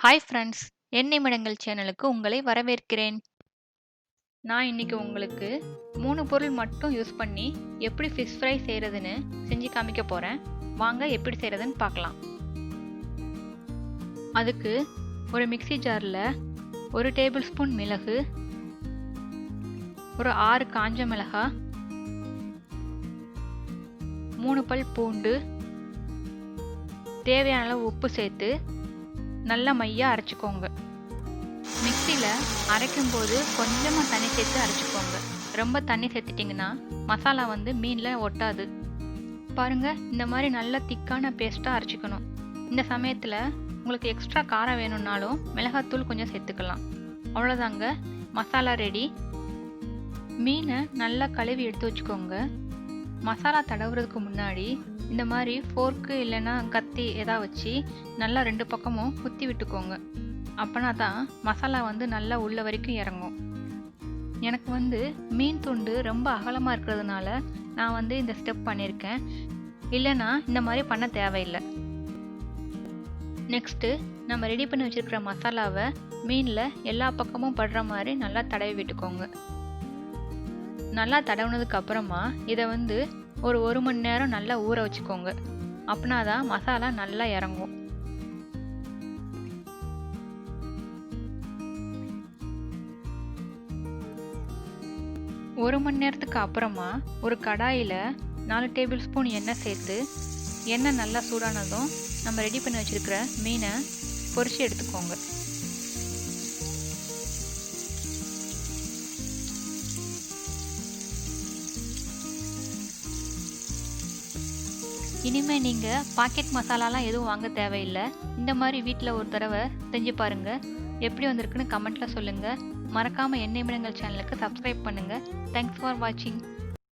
Hi friends! என் நிமிடங்கள் சேனலுக்கு உங்களை வரவேற்கிறேன். நான் இன்னைக்கு உங்களுக்கு 3 பொருள் மட்டும் யூஸ் பண்ணி எப்படி ஃபிஷ் ஃப்ரை செய்றதுன்னு செஞ்சு காமிக்க போறேன். வாங்க எப்படி செய்றதுன்னு பார்க்கலாம். அதுக்கு ஒரு மிக்ஸி ஜார்ல 1 டேபிள் ஸ்பூன் மிளகு, ஒரு 6 காஞ்ச மிளகாய், 3 பல் பூண்டு, தேவையான அளவு உப்பு சேர்த்து நல்லா மையா அரைச்சிக்கோங்க. மிக்ஸியில் அரைக்கும்போது கொஞ்சமாக தண்ணி சேர்த்து அரைச்சிக்கோங்க. ரொம்ப தண்ணி சேர்த்துட்டிங்கன்னா மசாலா மீனில் ஒட்டாது. பாருங்கள், இந்த மாதிரி நல்லா திக்கான பேஸ்ட்டாக அரைச்சிக்கணும். இந்த சமயத்தில் உங்களுக்கு எக்ஸ்ட்ரா காரம் வேணும்னாலும் மிளகாத்தூள் கொஞ்சம் சேர்த்துக்கலாம். அவ்வளோதாங்க, மசாலா ரெடி. மீனை நல்லா கழுவி எடுத்து வச்சுக்கோங்க. மசாலா தடவுறதுக்கு முன்னாடி இந்த மாதிரி ஃபோர்க்கு இல்லைன்னா கத்தி எதாவது வச்சு நல்லா 2 பக்கமும் குத்தி விட்டுக்கோங்க. அப்போனா தான் மசாலா நல்லா உள்ள வரைக்கும் இறங்கும். எனக்கு மீன் துண்டு ரொம்ப அகலமாக இருக்கிறதுனால நான் இந்த ஸ்டெப் பண்ணியிருக்கேன். இல்லைன்னா இந்த மாதிரி பண்ண தேவையில்லை. நெக்ஸ்ட்டு நம்ம ரெடி பண்ணி வச்சுருக்கிற மசாலாவை மீனில் எல்லா பக்கமும் படுற மாதிரி நல்லா தடவி விட்டுக்கோங்க. நல்லா தடவுனதுக்கு அப்புறமா இதை ஒரு 1 மணி நேரம் நல்லா ஊற வச்சுக்கோங்க. அப்படின்னா தான் மசாலா நல்லா இறங்கும். ஒரு மணி நேரத்துக்கு அப்புறமா ஒரு கடாயில் 4 டேபிள் ஸ்பூன் எண்ணெய் சேர்த்து, எண்ணெய் நல்லா சூடானதும் நம்ம ரெடி பண்ணி வச்சுருக்கிற மீனை பொரிச்சு எடுத்துக்கோங்க. இனிமேல் நீங்கள் பாக்கெட் மசாலாலாம் எதுவும் வாங்க தேவையில்லை. இந்த மாதிரி வீட்டில் ஒரு தடவை செஞ்சு பாருங்கள். எப்படி வந்திருக்குன்னு கமெண்ட்டில் சொல்லுங்கள். மறக்காமல் என் நிமிடங்கள் சேனலுக்கு சப்ஸ்கிரைப் பண்ணுங்கள். தேங்க்ஸ் ஃபார் வாட்சிங்.